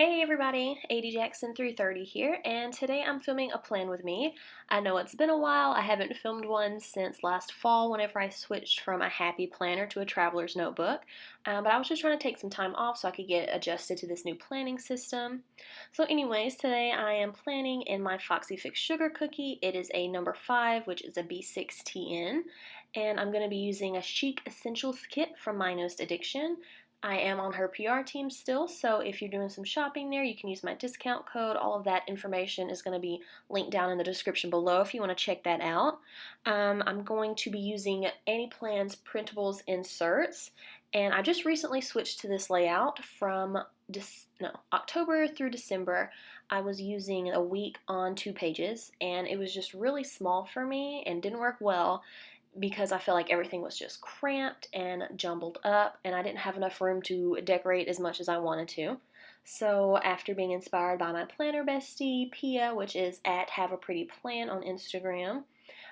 Hey everybody, AD Jackson 330 here, and today I'm filming a plan with me. I know it's been a while, I haven't filmed one since last fall whenever I switched from a happy planner to a traveler's notebook, but I was just trying to take some time off so I could get adjusted to this new planning system. So anyways, today I am planning in my Foxy Fix Sugar Cookie. It is a number 5, which is a B6TN, and I'm going to be using a Chic Essentials kit from My Newest Addiction. I am on her PR team still, so if you're doing some shopping there, you can use my discount code. All of that information is going to be linked down in the description below if you want to check that out. I'm going to be using Annieplans printables inserts, and I just recently switched to this layout from October through December. I was using a week on 2 pages, and it was just really small for me and didn't work well because I felt like everything was just cramped and jumbled up, and I didn't have enough room to decorate as much as I wanted to. So after being inspired by my planner bestie, Pia, which is at Have a Pretty Plan on Instagram,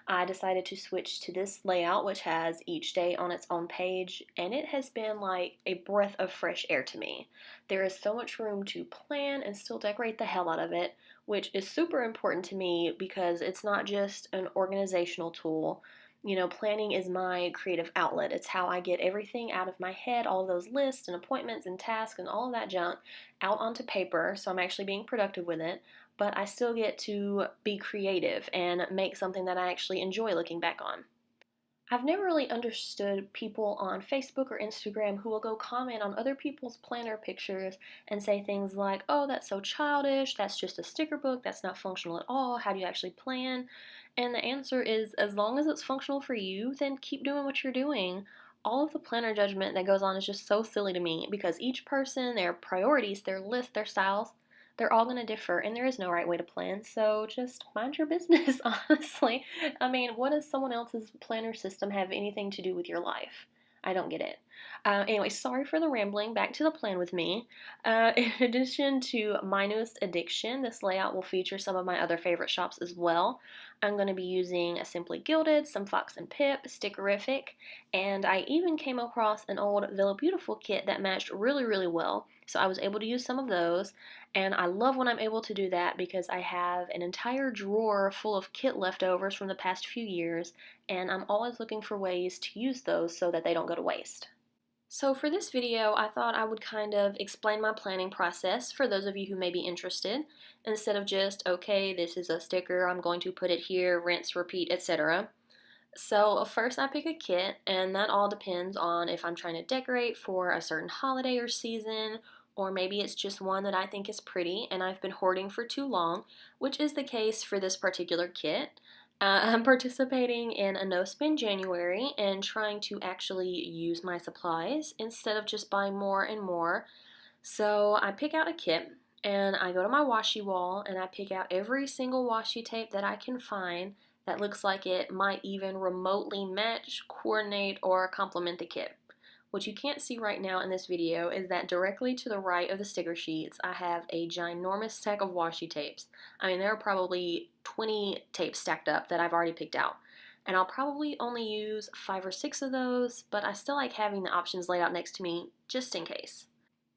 I decided to switch to this layout, which has each day on its own page, and it has been like a breath of fresh air to me. There is so much room to plan and still decorate the hell out of it, which is super important to me because it's not just an organizational tool. Planning is my creative outlet. It's how I get everything out of my head, all of those lists and appointments and tasks and all of that junk out onto paper, so I'm actually being productive with it, but I still get to be creative and make something that I actually enjoy looking back on. I've never really understood people on Facebook or Instagram who will go comment on other people's planner pictures and say things like, oh, that's so childish, that's just a sticker book, that's not functional at all, how do you actually plan? And the answer is, as long as it's functional for you, then keep doing what you're doing. All of the planner judgment that goes on is just so silly to me because each person, their priorities, their list, their styles, they're all going to differ, and there is no right way to plan, so just mind your business, honestly. I mean, what does someone else's planner system have anything to do with your life? I don't get it. Anyway, sorry for the rambling. Back to the plan with me. In addition to My Newest Addiction, this layout will feature some of my other favorite shops as well. I'm going to be using a Simply Gilded, some Fox and Pip, Stickerific, and I even came across an old Villa Beautiful kit that matched really, really well, so I was able to use some of those. And I love when I'm able to do that because I have an entire drawer full of kit leftovers from the past few years, and I'm always looking for ways to use those so that they don't go to waste. So for this video, I thought I would kind of explain my planning process for those of you who may be interested, instead of just, okay, this is a sticker, I'm going to put it here, rinse, repeat, etc. So first I pick a kit, and that all depends on if I'm trying to decorate for a certain holiday or season, or maybe it's just one that I think is pretty and I've been hoarding for too long, which is the case for this particular kit. I'm participating in a no spend January and trying to actually use my supplies instead of just buying more and more. So I pick out a kit and I go to my washi wall and I pick out every single washi tape that I can find that looks like it might even remotely match, coordinate, or complement the kit. What you can't see right now in this video is that directly to the right of the sticker sheets, I have a ginormous stack of washi tapes. I mean, there are probably 20 tapes stacked up that I've already picked out. And I'll probably only use 5 or 6 of those, but I still like having the options laid out next to me just in case.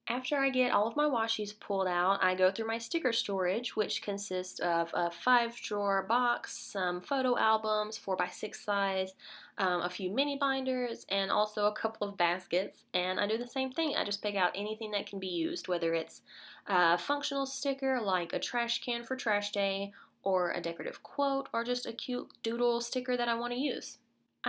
After I get all of my washi's pulled out, I go through my sticker storage, which consists of a 5-drawer box, some photo albums, 4x6 size, a few mini binders, and also a couple of baskets. And I do the same thing. I just pick out anything that can be used, whether it's a functional sticker like a trash can for trash day, or a decorative quote, or just a cute doodle sticker that I want to use.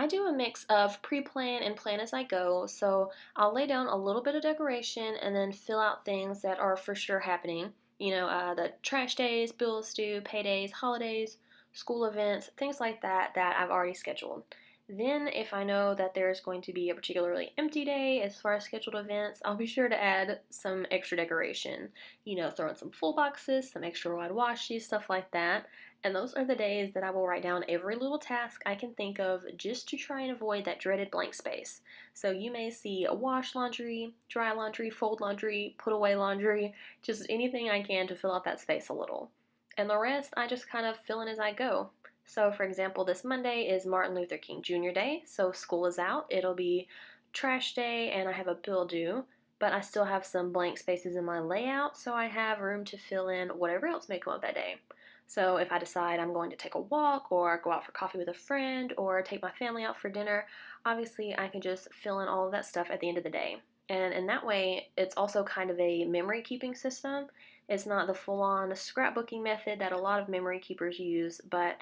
I do a mix of pre-plan and plan as I go, so I'll lay down a little bit of decoration and then fill out things that are for sure happening. The trash days, bills due, paydays, holidays, school events, things like that that I've already scheduled. Then, if I know that there's going to be a particularly empty day as far as scheduled events, I'll be sure to add some extra decoration. Throw in some full boxes, some extra wide washi, stuff like that. And those are the days that I will write down every little task I can think of just to try and avoid that dreaded blank space. So you may see a wash laundry, dry laundry, fold laundry, put away laundry, just anything I can to fill out that space a little. And the rest I just kind of fill in as I go. So for example, this Monday is Martin Luther King Jr. Day, so school is out. It'll be trash day and I have a bill due. but I still have some blank spaces in my layout, so I have room to fill in whatever else may come up that day. So if I decide I'm going to take a walk or go out for coffee with a friend or take my family out for dinner, obviously I can just fill in all of that stuff at the end of the day. And in that way, it's also kind of a memory keeping system. It's not the full on scrapbooking method that a lot of memory keepers use, but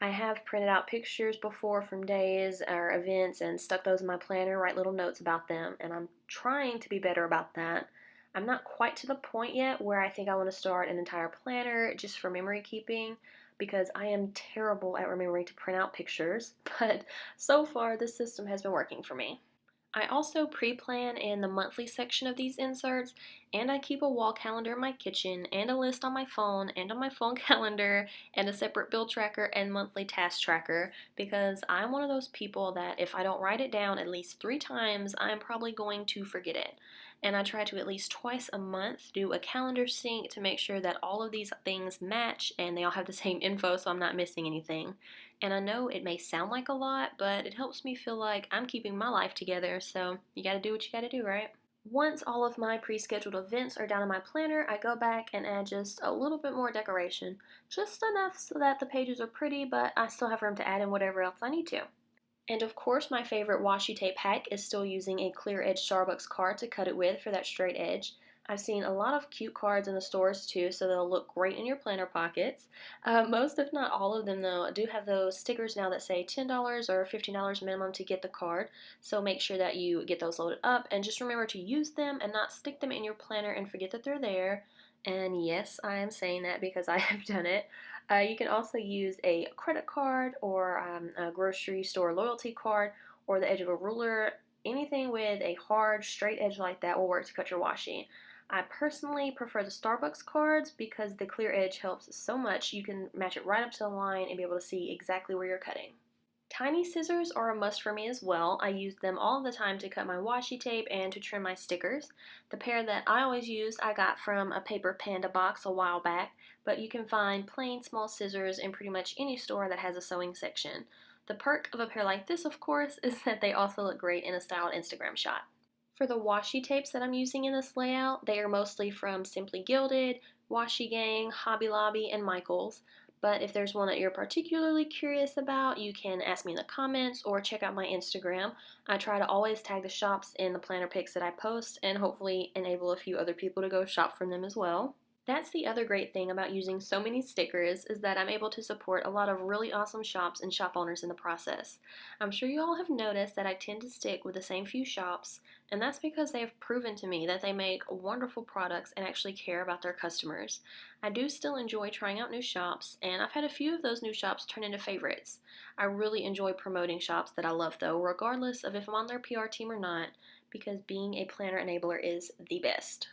I have printed out pictures before from days or events and stuck those in my planner, write little notes about them, and I'm trying to be better about that. I'm not quite to the point yet where I think I want to start an entire planner just for memory keeping because I am terrible at remembering to print out pictures, but so far this system has been working for me. I also pre-plan in the monthly section of these inserts, and I keep a wall calendar in my kitchen, and a list on my phone, and on my phone calendar, and a separate bill tracker and monthly task tracker, because I'm one of those people that if I don't write it down at least 3 times, I'm probably going to forget it. And I try to at least twice a month do a calendar sync to make sure that all of these things match and they all have the same info so I'm not missing anything. And I know it may sound like a lot, but it helps me feel like I'm keeping my life together, so you gotta do what you gotta do, right? Once all of my pre-scheduled events are down in my planner, I go back and add just a little bit more decoration. Just enough so that the pages are pretty, but I still have room to add in whatever else I need to. And of course, my favorite washi tape hack is still using a clear edge Starbucks card to cut it with for that straight edge. I've seen a lot of cute cards in the stores too, so they'll look great in your planner pockets. Most, if not all of them, though, do have those stickers now that say $10 or $15 minimum to get the card. So make sure that you get those loaded up and just remember to use them and not stick them in your planner and forget that they're there. And yes, I am saying that because I have done it. You can also use a credit card or a grocery store loyalty card or the edge of a ruler. Anything with a hard, straight edge like that will work to cut your washi. I personally prefer the Starbucks cards because the clear edge helps so much. You can match it right up to the line and be able to see exactly where you're cutting. Tiny scissors are a must for me as well. I use them all the time to cut my washi tape and to trim my stickers. The pair that I always use I got from a Paper Panda box a while back, but you can find plain small scissors in pretty much any store that has a sewing section. The perk of a pair like this, of course, is that they also look great in a styled Instagram shot. For the washi tapes that I'm using in this layout, they are mostly from Simply Gilded, Washi Gang, Hobby Lobby, and Michaels. But if there's one that you're particularly curious about, you can ask me in the comments or check out my Instagram. I try to always tag the shops in the planner pics that I post and hopefully enable a few other people to go shop from them as well. That's the other great thing about using so many stickers is that I'm able to support a lot of really awesome shops and shop owners in the process. I'm sure you all have noticed that I tend to stick with the same few shops, and that's because they have proven to me that they make wonderful products and actually care about their customers. I do still enjoy trying out new shops, and I've had a few of those new shops turn into favorites. I really enjoy promoting shops that I love though, regardless of if I'm on their PR team or not, because being a planner enabler is the best.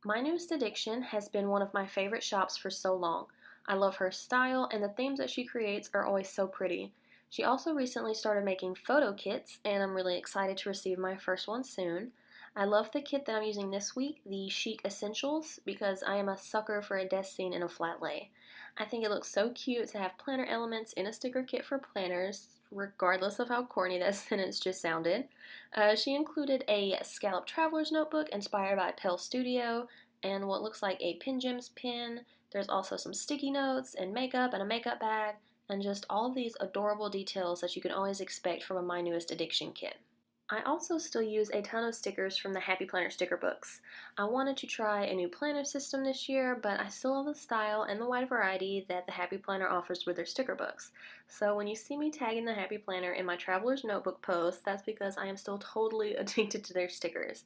My Newest Addiction has been one of my favorite shops for so long. I love her style, and the themes that she creates are always so pretty. She also recently started making photo kits, and I'm really excited to receive my first one soon. I love the kit that I'm using this week, the Chic Essentials, because I am a sucker for a desk scene in a flat lay. I think it looks so cute to have planner elements in a sticker kit for planners, regardless of how corny that sentence just sounded. She included a scallop traveler's notebook inspired by Pell Studio, and what looks like a Pin Gems pin. There's also some sticky notes and makeup and a makeup bag, and just all of these adorable details that you can always expect from a My Newest Addiction kit. I also still use a ton of stickers from the Happy Planner sticker books. I wanted to try a new planner system this year, but I still love the style and the wide variety that the Happy Planner offers with their sticker books. So when you see me tagging the Happy Planner in my Traveler's Notebook post, that's because I am still totally addicted to their stickers.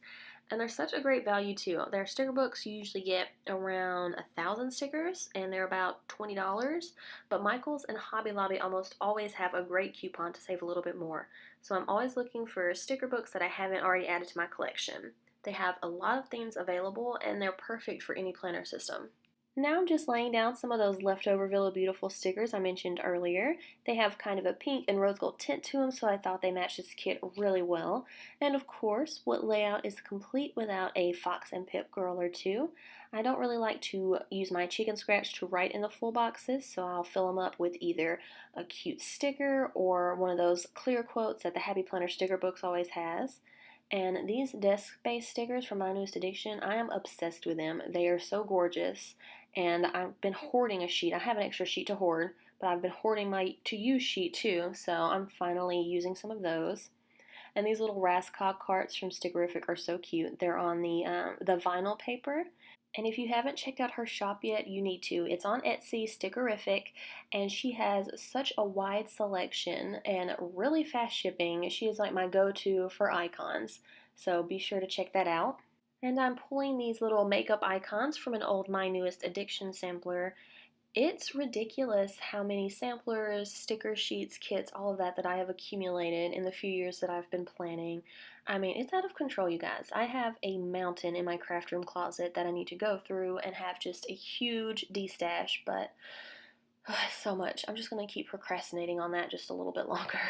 And they're such a great value too. Their sticker books you usually get around 1,000 stickers, and they're about $20. But Michaels and Hobby Lobby almost always have a great coupon to save a little bit more. So I'm always looking for sticker books that I haven't already added to my collection. They have a lot of themes available, and they're perfect for any planner system. Now I'm just laying down some of those leftover Villa Beautiful stickers I mentioned earlier. They have kind of a pink and rose gold tint to them, so I thought they matched this kit really well. And of course, what layout is complete without a Fox and Pip girl or two? I don't really like to use my chicken scratch to write in the full boxes, so I'll fill them up with either a cute sticker or one of those clear quotes that the Happy Planner sticker books always has. And these desk-based stickers from My Newest Addiction, I am obsessed with them. They are so gorgeous, and I've been hoarding a sheet. I have an extra sheet to hoard, but I've been hoarding my to-use sheet too, so I'm finally using some of those. And these little Rascog carts from Stickerific are so cute. They're on the vinyl paper. And if you haven't checked out her shop yet, you need to. It's on Etsy, Stickerific, and she has such a wide selection and really fast shipping. She is like my go-to for icons, so be sure to check that out. And I'm pulling these little makeup icons from an old My Newest Addiction sampler. It's ridiculous how many samplers, sticker sheets, kits, all of that I have accumulated in the few years that I've been planning. I mean, it's out of control, you guys. I have a mountain in my craft room closet that I need to go through and have just a huge de-stash, but so much. I'm just going to keep procrastinating on that just a little bit longer.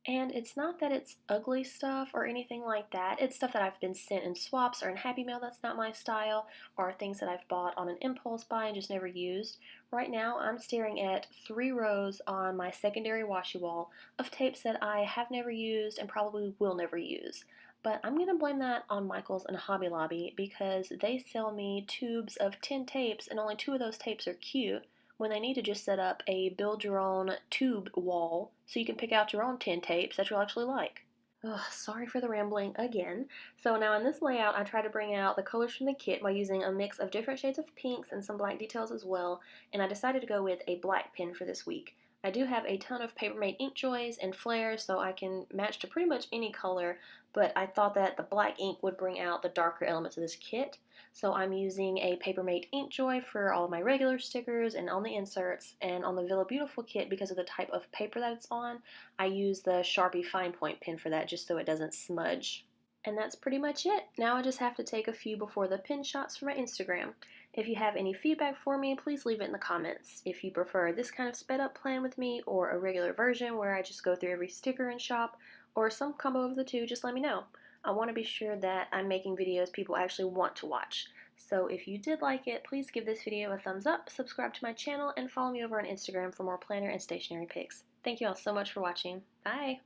And it's not that it's ugly stuff or anything like that. It's stuff that I've been sent in swaps or in Happy Mail that's not my style, or things that I've bought on an impulse buy and just never used. Right now, I'm staring at 3 rows on my secondary washi wall of tapes that I have never used and probably will never use. But I'm going to blame that on Michaels and Hobby Lobby because they sell me tubes of 10 tapes and only 2 of those tapes are cute, when they need to just set up a build your own tube wall so you can pick out your own 10 tapes that you'll actually like. Ugh, sorry for the rambling again. So now in this layout, I try to bring out the colors from the kit by using a mix of different shades of pinks and some black details as well, and I decided to go with a black pen for this week. I do have a ton of Papermate Inkjoys and flares, so I can match to pretty much any color, but I thought that the black ink would bring out the darker elements of this kit. So I'm using a Papermate Inkjoy for all of my regular stickers and on the inserts, and on the Villa Beautiful kit, because of the type of paper that it's on, I use the Sharpie fine point pen for that just so it doesn't smudge. And that's pretty much it. Now I just have to take a few before the pin shots for my Instagram. If you have any feedback for me, please leave it in the comments. If you prefer this kind of sped up plan with me, or a regular version where I just go through every sticker and shop, or some combo of the two, just let me know. I want to be sure that I'm making videos people actually want to watch. So if you did like it, please give this video a thumbs up, subscribe to my channel, and follow me over on Instagram for more planner and stationery pics. Thank you all so much for watching. Bye!